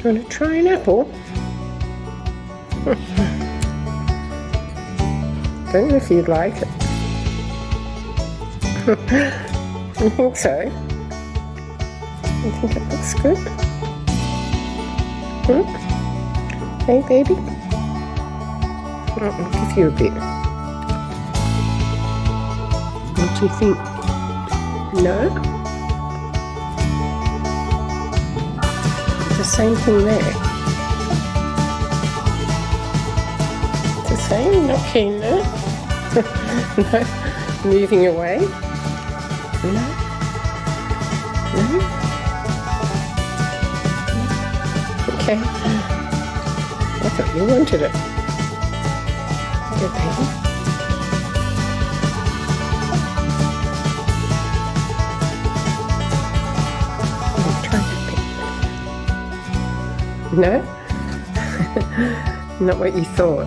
Do you want to try an apple? Don't know if you'd like it. You think so? You think it looks good? Hey, baby? I'll give you a bit. What do you think? No? The same thing there. It's the same? Not keen, no? No? Moving away? No? No? Okay. I thought you wanted it. Good baby. Try that bit. No? Not what you thought.